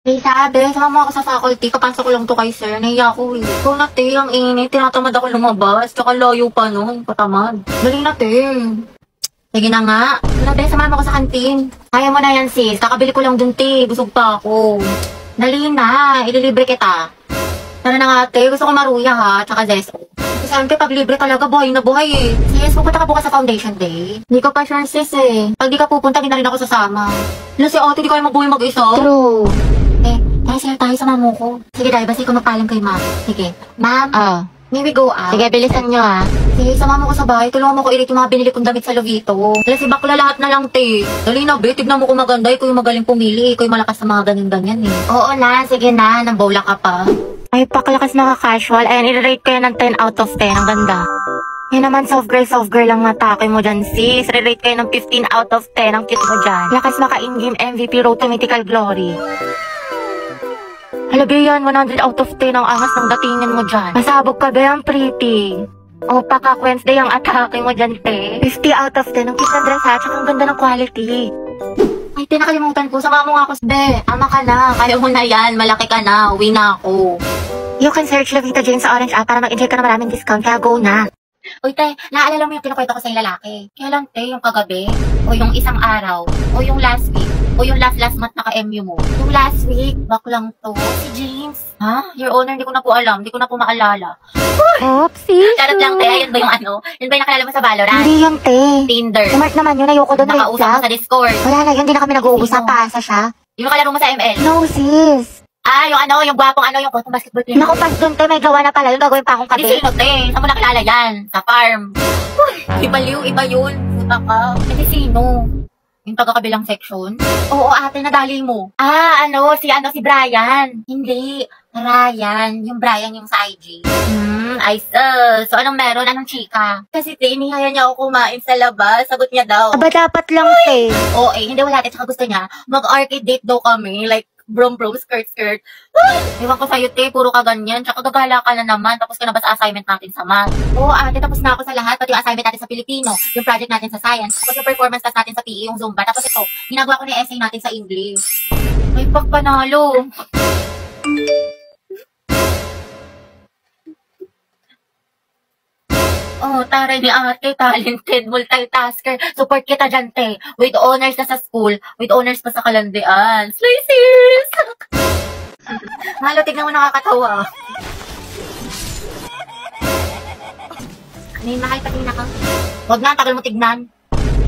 Hey, sabi, sama mo ako sa faculty. Kapasok ko lang to kay sir. Nahiya ako eh. Ikaw na, te. Ang init. Tinatamad ako lumabas. Tsaka layo pa nun. Katamad. Dali na, te. Sige na nga. Wala, be. Samahan mo ako sa kantin. Kaya mo na yan, sis. Kakabili ko lang dun, te. Busog pa ako. Dali na. Ililibre kita. Tara na nga, te. Gusto ko maruya, ha. Tsaka zeso. Siyempre, pag libre talaga, buhay na buhay eh. Sis, pupunta ka bukas sa foundation day. Hindi ko pa sure, sis eh. Pag di ka pupunta, di na rin ako sasama. Wala si ate, di kayo mabuhay mag-isa. True. Sir, tayo sa mamo ko. Sige, dahil basta ikaw magpaalam kay ma'am. Sige. Ma'am, may we go out? Sige, bilisan nyo Sige, sama mo ko sa bahay. Tulungan mo ko i-rate yung mga binili kong damit sa Lovito. Dala si bakla lahat na lang, te. Dali na, be. Tignan mo kung maganda. Ikaw yung magaling pumili. Ikaw yung malakas sa mga ganyan-ganyan eh. Oo na, sige na. Nang bowla ka pa. Ay, paklakas naka-casual. Ayan, i-rate ko yan ng 10 out of 10. Ang ganda. Yan naman, soft girl lang natake mo dyan, sis. Re-rate kayo ng 15 out of 10. Ang cute mo dyan. Lakas maka-in-game MVP Road to Mythical Glory. Hala, be, yan, 100 out of 10 ang angas ng datingin mo dyan. Masabog ka, be, ang pretty. O, paka-Wednesday ang atake mo dyan, te. 50 out of 10 ang cute ng dress, ha? Tsaka ang ganda ng quality. Ay, te, nakalimutan ko. Sama mo nga ako. Be, ama ka na. Kaya mo na yan. Malaki ka na. Uwi na ako. You can search Lovito Jane sa Orange app para mag-enjoy ka na maraming discount. Kaya go na. Uy, te, naaalala mo yung kinukwento ko sa lalaki? Kailan, te, yung kagabi? O yung isang araw? O yung last week? O yung last month naka-MU mo? Yung last week, baklang to. Si James. Ha? Your Honor, hindi ko na po alam. Hindi ko na po maalala. Oopsie. Charot lang, te. Yan ba yung ano? Yan ba yung nakilala mo sa Valorant? Hindi yung te. Tinder. Smart naman yun. Ayoko doon. Nakausap mo sa Discord. Wala na yun. Hindi na kami nag-uusap. Paasa siya. Yung nakalaro mo sa ML? No, sis. Yung ano, yung gwapong ano, yung basketball player. Naku, pas doon, te. May gawa na pala. Yung gagawin pa akong kabe. Hindi sino, te. Saan mo nakilala yan? Sa farm. Uy, iba liw, iba yun. Puta ka. Hindi sino? Yung taga-kabilang section? Oo, ate, nadali mo. Si Brian. Hindi, Ryan. Yung Brian yung sa IG. I so anong meron? Anong chika? Kasi te, inihaya niya ako kumain sa labas. Sagot niya daw. Aba, dapat lang, te. Oo, hindi wala, te. Tsaka gusto niya, mag-arcade date daw kami. Like, brom, skirt. Iwan ko sa'yo, te. Puro ka ganyan. Tsaka gagala ka na naman. Tapos ka na ba sa assignment natin sa math? Oo, ate. Tapos na ako sa lahat. Pati yung assignment natin sa Pilipino. Yung project natin sa science. Tapos yung performance test natin sa PE, yung Zumba. Tapos ito, ginagawa ko na yung essay natin sa English. Ay, pagpanalo. Oh, taray ni ate, talented, multitasker. Support kita dyan, te. With honors na sa school, with honors pa sa kalandian. Slay, sis! Halo, tignan mo, nakakatawa. May mahal pating na ka. Huwag na, tagal mo tignan.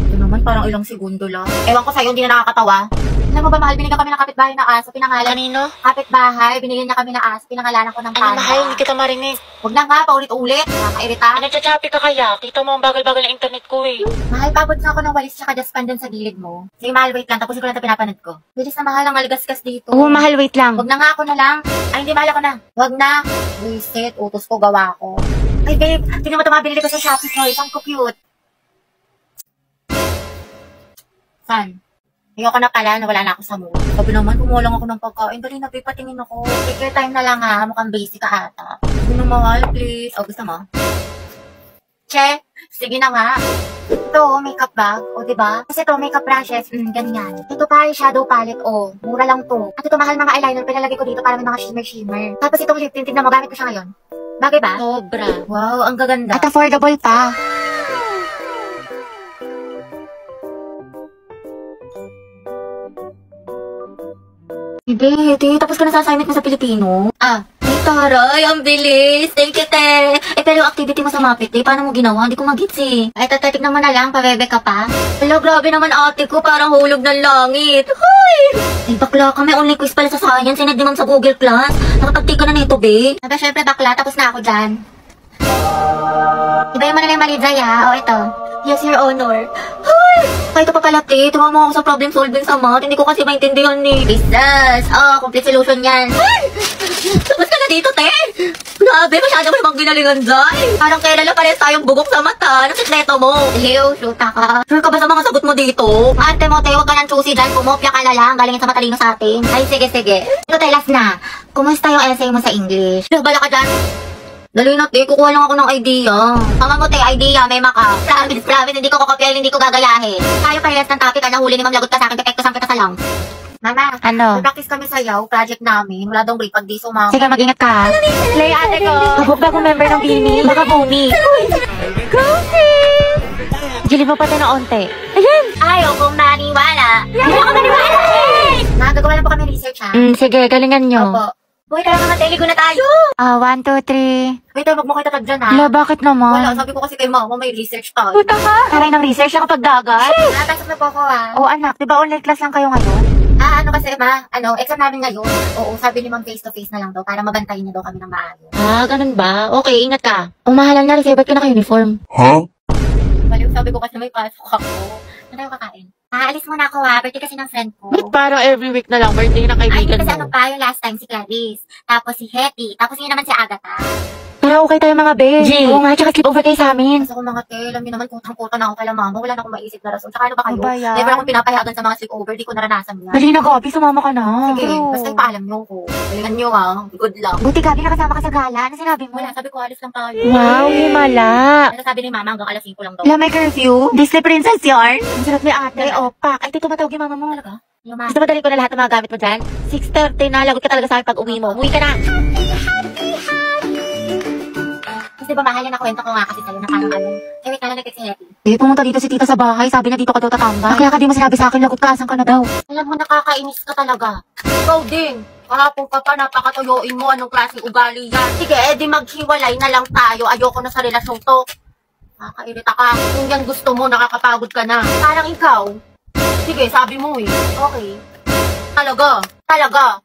Ito naman, parang ilang segundo lang. Ewan ko sa'yo, hindi na nakakatawa. Alam mo ba, mahal, binigyan kami ng kapitbahay na aso, pinangalan. Kanino? Kapitbahay, binigyan niya kami ng aso, pinangalanan ko ng panda. Ano, mahal, hindi kita marinig. Huwag na nga, paulit-ulit. Nakakairita. Nagchachapi ka kaya? Kita mo ang bagal-bagal ng internet ko eh. Mahal, pabot na ako ng walis tsaka dustpan dun sa gilid mo. Sige, mahal, wait lang. Tapusin ko lang ito pinapanood ko. Bilis na, mahal, ang maligasgas dito. Oo, mahal, wait lang. Huwag na nga, ako na lang. Ay, hindi, mahal, ako na. Huwag na. Reset, utos ko, gawa ko. Ay, babe, tingnan mo ito mga binili ko sa Shopee Choice. Ang cute. San? Ayoko na pala, nawala na ako sa mood. Sabi naman, kumuha lang ako ng pagkain. Dali na, babe, patingin ako. Take your time na lang ha, mukhang basic ka ata. Sige na, mahal, please. O, gusto mo? Che, sige na nga. Ito, makeup bag. O, diba? Kasi ito, makeup brushes. Ganyan. Ito pa, shadow palette. O, mura lang to. At ito, mahal mga eyeliner. Pinalagay ko dito para may mga shimmer. Tapos itong lip tint, tignan mo, gamit ko siya ngayon. Bagay ba? Sobra. Wow, ang gaganda. At affordable pa. Hindi, tapos ka na sa assignment mo sa Pilipino? Ay, taray, ang bilis. Thank you, te. Pero yung activity mo sa Mapit, paano mo ginawa? Hindi ko mag-gets eh. Ay, tignan mo na lang, pabebe ka pa. Hello, grabe naman ate ko, parang hulog ng langit. Hoy! Ay, bakla ka, may online quiz pala sa science. Sinad di sa Google Class. Nakapag-take ka na nito, be. Aba, syempre bakla, tapos na ako dyan. Ibayin mo na lang yung mali, Jay, ha? O, ito. Yes, Your Honor. Hoy! Kahit pa pala, te. Tuwa mo ako sa problem solving sa math. Hindi ko kasi maintindihan ni. Jesus! Complete solution yan. Ay! Tapos ka na dito, te. Grabe, masyado mo namang ginalingan dyan. Parang kailan na pares tayong bugok sa mata. Anong sikreto mo? Liw, shoota ka. Sure ka ba sa mga sagot mo dito? Ate mo, te, huwag ka nang choosy dyan. Kumopya ka na lang. Galingin sa matalino sa atin. Ay, sige. Ito, te, last na. Kumusta yung essay mo sa English? Bala ka dyan. Dali na, te. Kukuha lang ako ng idea. Mama mo, te, idea. May maka. Promise, hindi ko kokopyahin, hindi ko gagayahin. Tayo parehas ng topic. Nahuli ni Ma'am Lagot ka sa akin. Pepekto sang kita sa lang. Mama, Ano? practice kami sayaw. Project namin. Wala daw break pag di sumama. Sige, mag-ingat ka. Play ate ko. Kabog ba kung member ng Bini? Baka bumi. Jili mo pati na onte. Ayan! Ayaw kong maniwala. Ayaw kong maniwala! Nagagawa lang po kami research, ha? Sige, galingan nyo. Opo. Uy, tara mga teligo na tayo! 1, 2, 3. Wait, wag mo kayo tatag dyan, ha? Hala, bakit naman? Wala, sabi ko kasi kay mama, may research tayo. Puta ka! Taray ng research ako pag dagat. Natasok na po ako, ha? O anak, di ba online class lang kayo ngayon? Ano kasi, ma? Exam namin ngayon. Oo, sabi ni ma'am face-to-face na lang daw para mabantayin niya daw kami ng maayos. Ganun ba? Okay, ingat ka. Umahalan na rin, ba't ka naka-uniform? Baliw, sabi ko kasi may pasok ako. Ano tayo kakain? Aalis muna ako, ha? Birthday kasi ng friend ko. Ba't parang every week na lang birthday ng Ay, kaibigan kasi mo? pa, yung last time si Clarice. Tapos si Hetty. Tapos yun naman si Agatha. Pero okay tayo mga be. G. Oo nga, tsaka sleep over kayo sa amin. Kasi ako mga te, alam niyo naman kutang-kuta na ako kala mama. Wala na akong maisip na rason. Tsaka ano ba kayo? Ano ba yan? Never akong pinapayagan sa mga sleepover. Di ko naranasan yan. Dali na, Gabi, sumama ka na. Sige, basta ipaalam niyo ko. Galingan niyo, ha? Good luck. Buti, Gabi, nakasama ka sa gala. Ano sinabi mo? Wala, sabi ko alis lang tayo. Wow, himala. Ano sabi ni mama hanggang alas 5 lang daw. Wala, may curfew. Disney Princess yarn. Ang sarap ni ate. Opak. Ay, dito tumatawag yung mama mo. Talaga? Yung mama. Gusto mo dali ko na lahat ng mga gamit mo dyan? 6:30 na. Lagot ka talaga sa akin pag uwi mo. Umuwi ka na. Kasi ba mahal yan na kwento ko nga kasi sa'yo na parang ano. Eh, wait na lang nag-text si Hetty. Pumunta dito si tita sa bahay. Sabi niya dito ka daw tatambay. Kaya ka di mo sinabi sa akin, lagot ka, asan ka na daw? Alam mo, nakakainis ka talaga. Ikaw din. Kahapon ka pa, napakatuyoin mo. Anong klase ugali yan? Sige, di maghiwalay na lang tayo. Ayoko na sa relasyon to. Nakakairita ka. Kung yan gusto mo, nakakapagod ka na. Parang ikaw. Sige, sabi mo eh. Okay. Talaga. Talaga.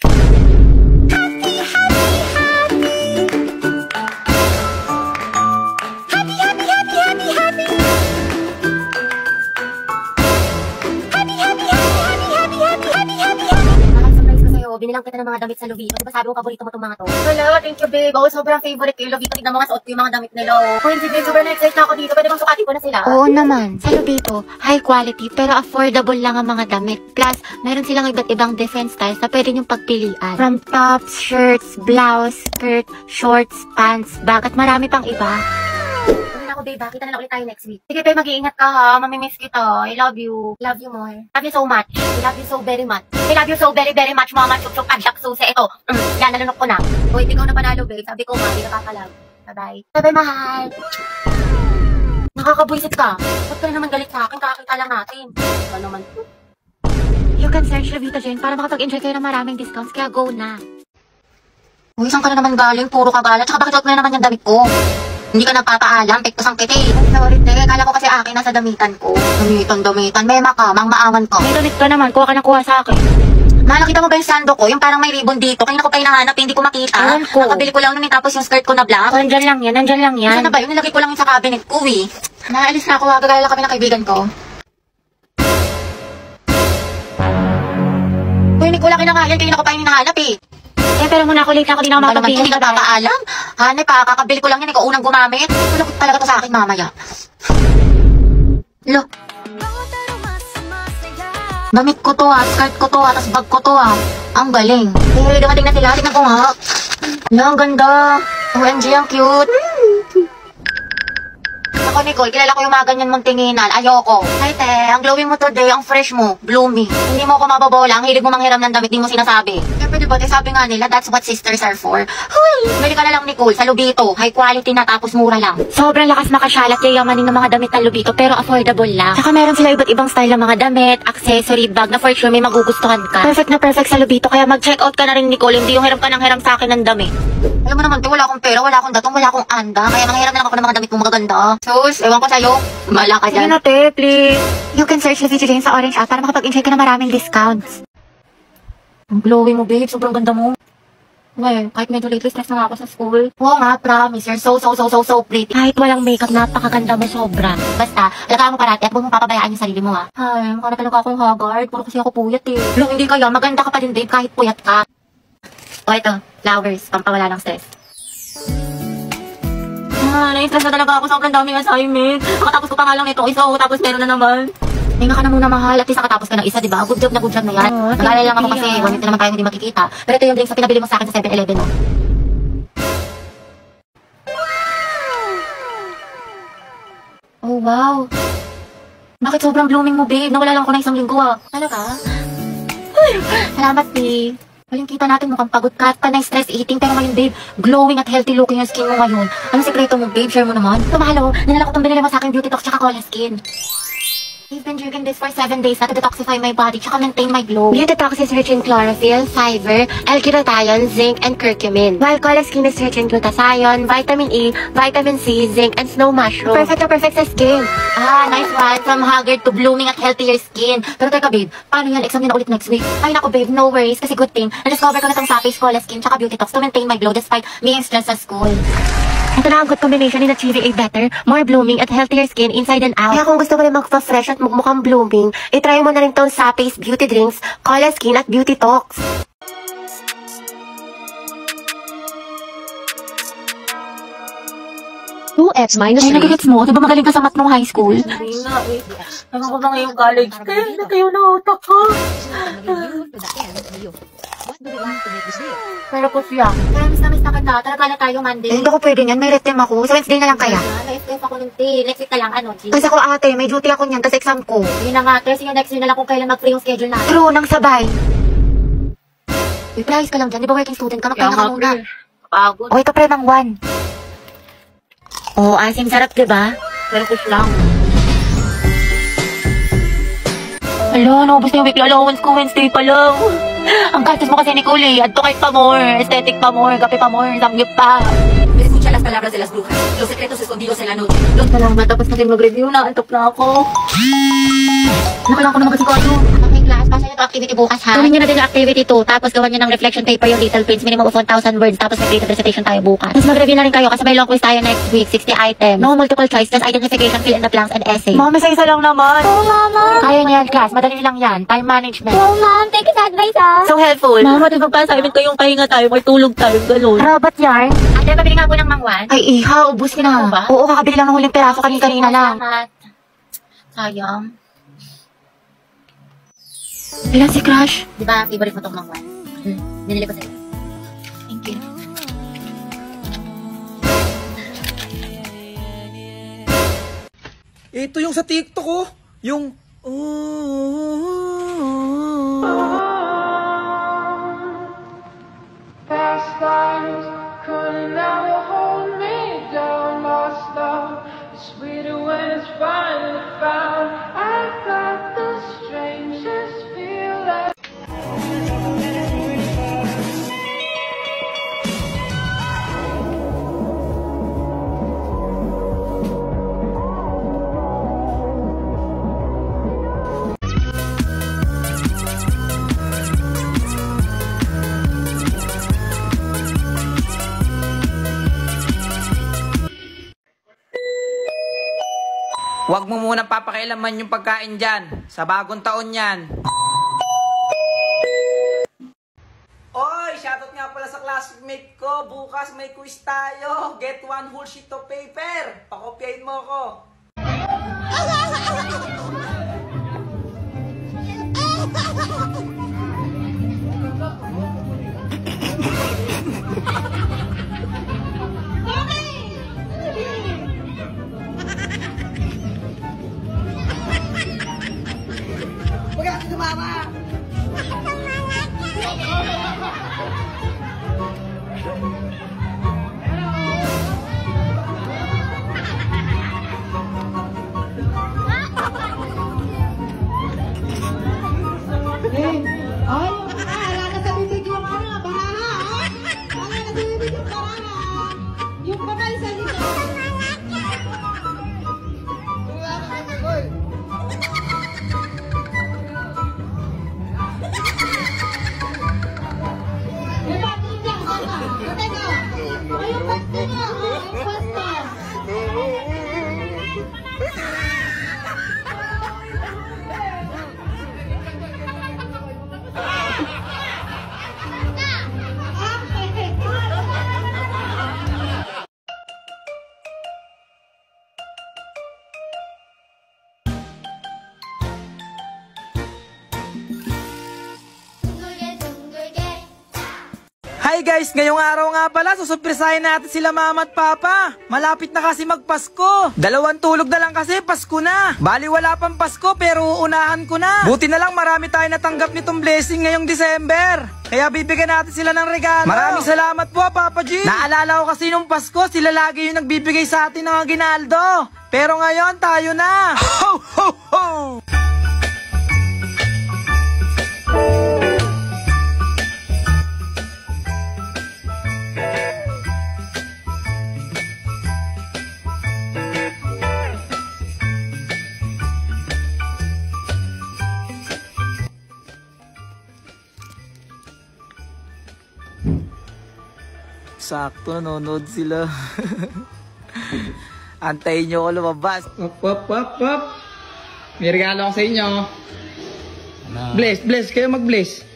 Binilang kita ng mga damit sa Lovito. Diba sabi mo paborito mo itong mga to? Hello, thank you, babe. Oh, sobrang favorite ko yung Lovito. Tignan mo nga suot ko yung mga damit nila. Oh, hindi, babe. Sobrang na-excite na ako dito. Pwede bang sukati ko na sila? Oo naman. Sa Lubito, high quality pero affordable lang ang mga damit. Plus, meron silang iba't ibang different styles na pwede niyong pagpilian. From tops, shirts, blouse, skirt, shorts, pants, bag, at marami pang iba. Ako, babe, kita na lang ulit tayo next week. Sige, babe, mag-iingat ka ha. Mamimiss kita. I love you. Love you more. Love you so much. I love you so very much. I love you so very, very much, mama. Chuk-chuk, adyak, susi. Ito. Yan, nalunok ko na. O, hindi ko na panalo, babe. Sabi ko, ma, hindi ka kakalag. Bye-bye. Bye-bye, mahal. Nakakabuisit ka. Ba't ka na naman galit sa akin? Kakakita lang natin. Ba naman? You can search Lubito Jane para makapag-enjoy kayo ng maraming discounts, kaya go na. Uy, saan ka na naman galing? Puro ka galat. Tsaka bakit out mo na naman yung damit ko? Hindi ka nagpapaalam, pekto sang kiti. Sorry, te. Kala ko kasi akin nasa damitan ko. Damitan. Mema ka, mang maawan ka. May donate ka naman, kuha ka ng kuha sa akin. Ma, nakita mo ba yung sando ko? Yung parang may ribbon dito. Kanina ko pa hinahanap, hindi ko makita. Ewan ko. Nakabili ko lang nun, tapos yung skirt ko na black. Nandyan lang yan, nandyan lang yan. Saan na ba yun? Nilagay ko lang yun sa cabinet ko, eh. Naalis na ako, ha. Gagala kami ng kaibigan ko. Uy, hindi ko lang kinakain. Kanina ko pa yung hinahanap, eh. Pero muna ako late na ako, di na ako Ano naman, makapagpili. hindi ka papaalam? Hanay pa, kakabili ko lang yan, ikaw unang gumamit. Tulog talaga to sa akin mamaya. Lo. Damit ko to ha, skirt ko to ha, tas bag ko to ha. Ang galing. Eh, dumating na sila, tignan ko nga. Lo, ang ganda. OMG, ang cute. Ako, Nicole, kilala ko yung mga ganyan mong tinginan. Ayoko. Ay, te, ang glowing mo today, ang fresh mo, bloomy. Hindi mo ako mababola, ang hilig mo manghiram ng damit, di mo sinasabi. Siyempre, diba, te, sabi nga nila, that's what sisters are for. Huy! Bili ka na lang, Nicole, sa Lubito. High quality na, tapos mura lang. Sobrang lakas makasyalat yayamanin ng mga damit ng Lubito pero affordable lang. Saka meron sila iba't ibang style ng mga damit, accessory, bag na for sure may magugustuhan ka. Perfect na perfect sa Lubito kaya mag-check out ka na rin, Nicole. Hindi yung hiram ka ng hiram sa akin ng damit. Alam mo naman, te, wala akong pera, wala akong datong, wala akong anda. Kaya manghiram na lang ako ng mga damit mo magaganda. Sus, ewan ko sa'yo. Mala ka Sige dyan. na, te, please. You can search Lubito Jane sa Orange app para makapag-enjoy ka ng maraming discounts. Ang glowing mo, babe. Sobrang ganda mo. Ngayon, kahit medyo lately stress na nga ako sa school. Oo nga, promise. You're so pretty. Kahit walang makeup, napakaganda mo sobra. Basta, alagaan mo parati at huwag mong papabayaan yung sarili mo, ha? Ay, mukha na talaga akong haggard. Puro kasi ako puyat, eh. Lo, hindi kaya. Maganda ka pa din, babe, kahit puyat ka. O, ito. Flowers. Pampawala ng stress. Na-stress na talaga ako. Sobrang daming assignment. Nakatapos ko pa nga lang nito isa, tapos meron na naman. Hinga ka na muna, mahal. At least nakatapos ka ng isa, diba? Good job na yan. Oo, Nag-aalala lang ako thank kasi you. wanit na naman tayo hindi makikita. Pero ito yung drinks na pinabili mo sa akin sa 7-Eleven, no? wow. Bakit sobrang blooming mo, babe? Nawala lang ako ng 1 linggo, ah. Talaga? Salamat, babe. Walang kita natin mukhang pagod ka at panay stress eating. Pero ngayon, babe, glowing at healthy looking yung skin mo ngayon. Anong sekreto mo, babe? Share mo naman. Tumalo, nanala ko itong binili mo sa akin beauty talks tsaka Cola Skin. I've been drinking this for 7 days na to detoxify my body tsaka maintain my glow. Beauty Talks is rich in chlorophyll, fiber, L-glutathione, zinc, and curcumin. While Cola Skin is rich in glutathione, vitamin E, vitamin C, zinc, and snow mushroom. Perfect na perfect sa skin. Ah, nice one. From haggard to blooming at healthier skin. Pero teka, babe, paano yan? Exam na ulit next week. Ay naku, babe, no worries. Kasi good thing, na-discover ko na tong Saphis Cola Skin tsaka Beauty Talks to maintain my glow despite being stressed sa school. Ito na ang good combination in achieving a better, more blooming at healthier skin inside and out. Kaya kung gusto mo rin magpa-fresh at magmukhang blooming, itry mo na rin tong Saphis Beauty Drinks, Cola Skin at Beauty Talks. Ay, nagigits mo? Diba magaling ka sa math nung high school? Hindi nga eh. Naman ko na ngayong college. Kaya na kayo na utak ko. Pero po siya. Kaya miss na kita. Talaga na tayo Monday. Hindi ko pwede niyan. May red team ako. Sa Wednesday na lang kaya. Na-stress ako ng tea. Next week na lang, ano, G? Kasi ako ate, may duty ako niyan. Tapos exam ko. Yun na nga, kasi yung next week na lang kung kailan mag-free yung schedule natin. True, nang sabay. Reprise ka lang dyan. Di ba working student ka? Magpahinga ka muna. Pagod. O ito pre, mang 1. Oh, asim sarap, diba? Pero push lang. Hala, naubos na yung weekly allowance ko. Wednesday pa lang. Ang gastos mo kasi, Nicole, adto kahit pa more. Aesthetic pa more, kape pa more, samgyup pa. Escucha las palabras de las brujas, los secretos escondidos en la noche. Salamat, tapos natin mag-review na. Antok na ako. Nakailangan ko na mag-asikaso. Okay, class. Pasa nyo to activity bukas, ha? Gawin nyo na din yung activity 2, tapos gawan nyo ng reflection paper yung little prints, minimum of 1,000 words, tapos may creative recitation tayo bukas. Tapos mag-review na rin kayo kasi may long quiz tayo next week, 60 items. No multiple choice, just identification, fill in the blanks, and essay. Mama, isa lang naman. Oh, mama. Kaya niya yan, class. Madali lang yan. Time management. Oh, ma'am. Thank you sa advice, ha? So helpful. Mama, di ba pa sa amin kayong pahinga tayo, magtulog tayo, gano'n. Robot yarn. Ate, pabili nga po ng mangwan. Ay, iha, ubus ka na. Ano ba? Oo, kakabili lang ng huling peraso kanina lang. Salamat. Sayang. Ilan si Crush? Di ba, favorite mo tong mangwan? Binili ko sa'yo. Thank you. Ito yung sa TikTok ko. Yung... Past lives couldn't ever hold me down. Lost love is sweeter when it's finally found. I got the strangest feeling. Huwag mo muna papakialaman yung pagkain dyan. Sa bagong taon yan. Oy, shoutout nga pala sa classmate ko. Bukas may quiz tayo. Get 1 whole sheet of paper. Pakopyahin mo ko. Hi guys, ngayong araw nga pala, susurprisahin natin sila mama at papa. Malapit na kasi magpasko. 2 tulog na lang kasi, Pasko na. Bali wala pang Pasko pero uunahan ko na. Buti na lang marami tayo natanggap nitong blessing ngayong December. Kaya bibigyan natin sila ng regalo. Maraming salamat po, Papa G. Naalala ko kasi nung Pasko, sila lagi yung nagbibigay sa atin ng aginaldo. Pero ngayon, tayo na. Ho, ho, ho! Sakto, nanonood sila. Antayin nyo ako lumabas. Wop. May regalo ako sa inyo. Bless kayo, mag-bless.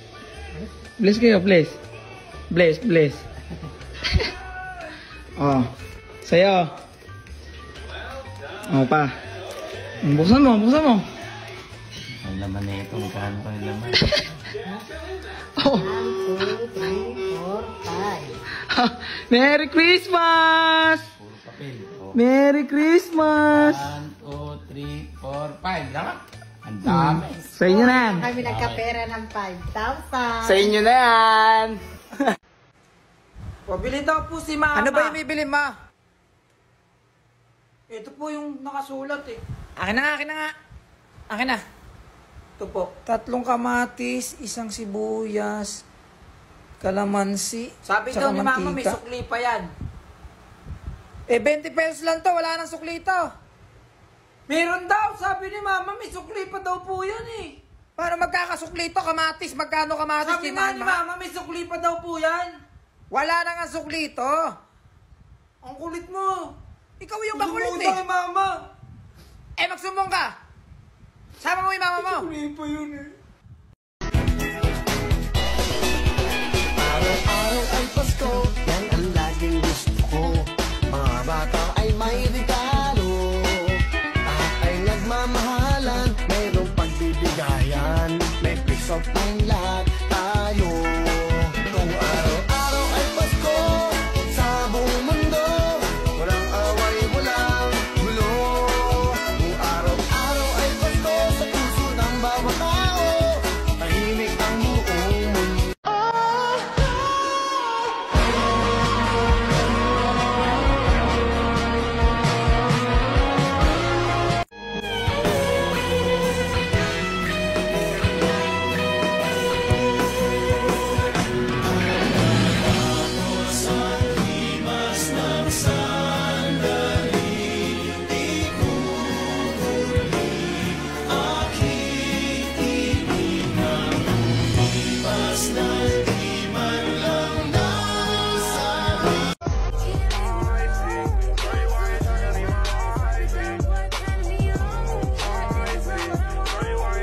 Bless kayo, bless. Bless. Oh, sa'yo. Oh, pa. Buksan mo. Ang laman na ito, magkano pa yung laman? Oh. 1, 2, 3, 4, 5. Merry Christmas! Puro papel. Oh. Merry Christmas! 1, 2, 3, 4, 5. Laka. Ang dami. Sa inyo na yan. Kami nagkapera ng 5,000. Sa inyo na yan. Pabili daw po si Mama. Ano ba yung bibili, Ma? Ito po yung nakasulat eh. Akin na. Ito po. 3 kamatis, 1 sibuyas, kalamansi. Sabi daw ni Mama may sukli pa yan. 20 pesos lang to, wala nang sukli to. Meron daw, sabi ni Mama may sukli pa daw po yan eh. Paano magkakasukli to? Kamatis, magkano kamatis? Sabi nga ni Mama may sukli pa daw po yan. Wala nang ang sukli to. Ang kulit mo. Ikaw yung makulit eh. Sumumbong Mama. Magsumbong ka. Sama mo yung Mama mo. Sukli pa yun eh. Araw-araw ay Pasko, yan ang laging gusto ko. Mga bata ay may regalo, lahat ay nagmamahalan, mayroong pagbibigayan, may peace of mind lahat tayo. Kung araw-araw ay Pasko, sa buong mundo, walang away, walang gulo. Kung araw-araw ay Pasko, sa puso ng bawat tao, tahimik ang buong mundo.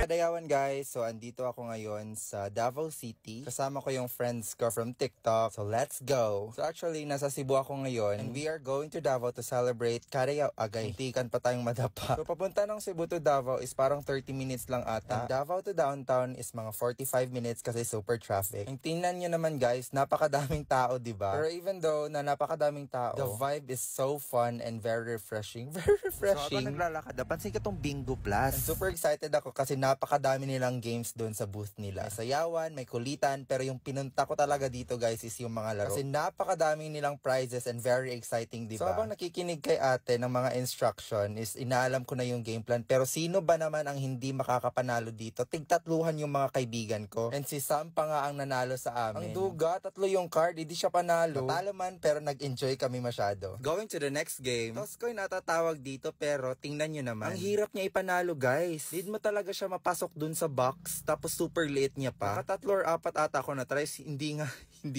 Kadayawan guys, so andito ako ngayon sa Davao City. Kasama ko yung friends ko from TikTok. So let's go! So actually, nasa Cebu ako ngayon. And we are going to Davao to celebrate Kadayaw Agay. Tikan pa tayong madapa. So papunta ng Cebu to Davao is parang 30 minutes lang ata. And Davao to downtown is mga 45 minutes kasi super traffic. And tingnan nyo naman guys, napakadaming tao, diba? Pero even though na napakadaming tao, the vibe is so fun and very refreshing. Very refreshing. So habang naglalakad, napansin ko tong Bingo Plus. And super excited ako kasi napakadami nilang games doon sa booth nila. May sayawan, may kulitan, pero yung pinunta ko talaga dito guys is yung mga laro. Kasi napakadaming nilang prizes and very exciting, diba? So habang nakikinig kay ate ng mga instruction is inaalam ko na yung game plan. Pero sino ba naman ang hindi makakapanalo dito? Tigtatluhan yung mga kaibigan ko. And si Sam pa nga ang nanalo sa amin. Ang duga, 3 yung card, hindi siya panalo. Natalo man, pero nag-enjoy kami masyado. Going to the next game. Toss coin natatawag dito, pero tingnan nyo naman. Ang hirap niya ipanalo guys. Need mo talaga siya mapasok dun sa box, tapos super liit niya pa. 3 or 4 ata ako na try, hindi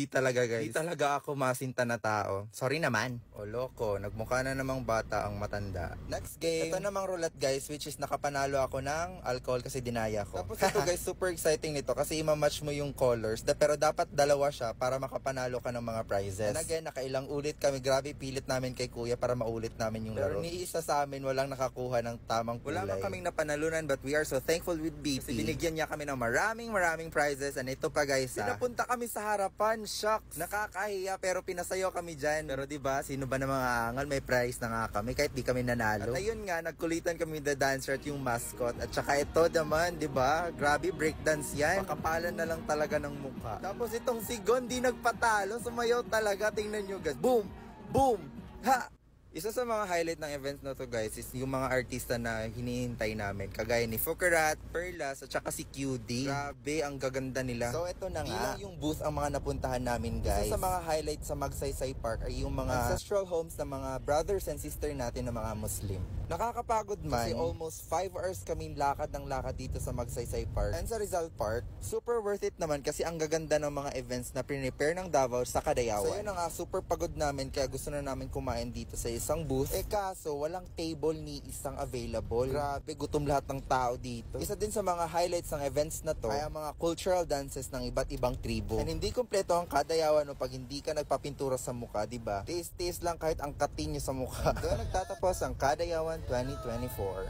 talaga guys. Hindi talaga ako masinta na tao. Sorry naman. O loko, nagmukha na namang bata ang matanda. Next game. Ito namang roulette guys, which is nakapanalo ako ng alcohol kasi dinaya ko. Tapos ito guys, super exciting nito kasi imamatch mo yung colors. Pero dapat 2 siya para makapanalo ka ng mga prizes. And again, nakailang ulit kami. Grabe, pilit namin kay kuya para maulit namin yung laro. Pero ni isa sa amin walang nakakuha ng tamang kulay. Wala man kaming napanalunan, but we are so thankful with BP. Kasi Binigyan niya kami ng maraming prizes. And ito pa guys, pinapunta kami sa harapan. Shucks, nakakahiya pero pinasayo kami dyan. Pero diba, sino ba na mga angal, may prize na nga kami kahit di kami nanalo. At ayun nga, nagkulitan kami the dancer at yung mascot. At saka ito naman, diba, grabe breakdance yan. Pakapalan na lang talaga ng mukha. Tapos itong si Gon di nagpatalo, sumayaw talaga. Tingnan nyo guys, boom, boom, ha! Isa sa mga highlight ng events na to guys is yung mga artista na hinihintay namin. Kagaya ni Fukerat, Perlas, at saka si QD. Grabe, ang gaganda nila. So ito na nga, yung booth ang mga napuntahan namin guys. Isa sa mga highlight sa Magsaysay Park ay yung mga ancestral homes ng mga brothers and sister natin na mga Muslim. Nakakapagod man, kasi almost 5 hours kami lakad ng lakad dito sa Magsaysay Park. And sa Rizal Park, super worth it naman kasi ang gaganda ng mga events na prepare ng Davao sa Kadayawan. So yun na nga, super pagod namin kaya gusto na namin kumain dito sa isang booth. Kaso walang table ni isang available. Grabe, gutom lahat ng tao dito. Isa din sa mga highlights ng events na to ay ang mga cultural dances ng iba't ibang tribo. And hindi kumpleto ang Kadayawan o pag hindi ka nagpapintura sa mukha, diba? Tiis-tiis lang kahit ang katin nyo sa mukha. Doon nagtatapos ang Kadayawan 2024.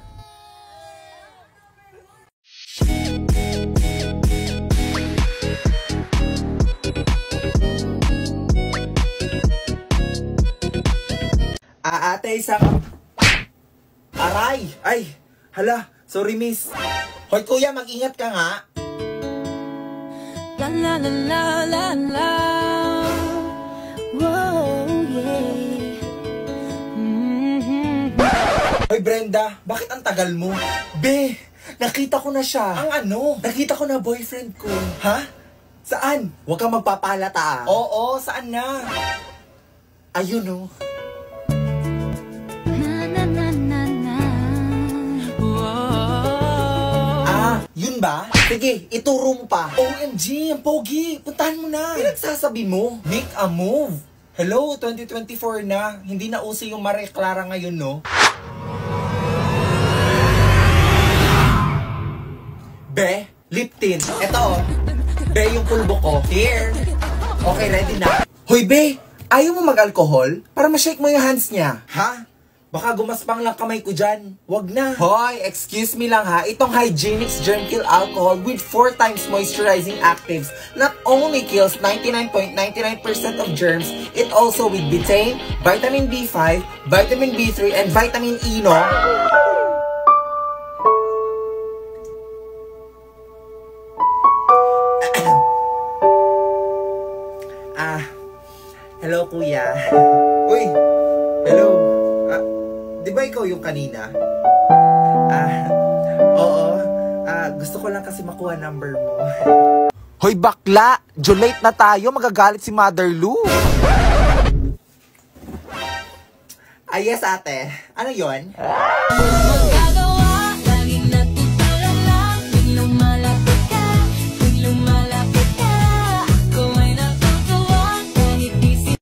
Ate, isang... Aray! Ay! Hala! Sorry, miss. Hoy, kuya, mag-ingat ka nga. La la la la la la. Whoa, yeah. Hoy, Brenda, bakit ang tagal mo? Be, nakita ko na siya. Ang ano? Nakita ko na boyfriend ko. Ha? Saan? Huwag kang magpapalata ah. Oo, saan na? Ayun oh. Yun ba? Sige, ituro mo pa. OMG, ang pogi. Puntahan mo na. Pinagsasabi mo? Make a move. Hello, 2024 na. Hindi na uso yung Marie Clara ngayon, no? Be, lip tint. Eto, Be, yung pulbo ko. Here. Okay, ready na. Hoy, Be, ayaw mo mag-alcohol? Para ma-shake mo yung hands niya. Ha? Baka gumaspang lang kamay ko dyan. Wag na. Hoy, excuse me lang ha. Itong Hygienix Germ Kill Alcohol with 4 times moisturizing actives not only kills 99.99% of germs, it also with betaine, vitamin B5, vitamin B3, and vitamin E, no? Hello, kuya. Uy, hello. Di ba ikaw yung kanina? Oo. Gusto ko lang kasi makuha number mo. Hoy bakla! Late na tayo, magagalit si Mother Lou. Yes ate. Ano yon?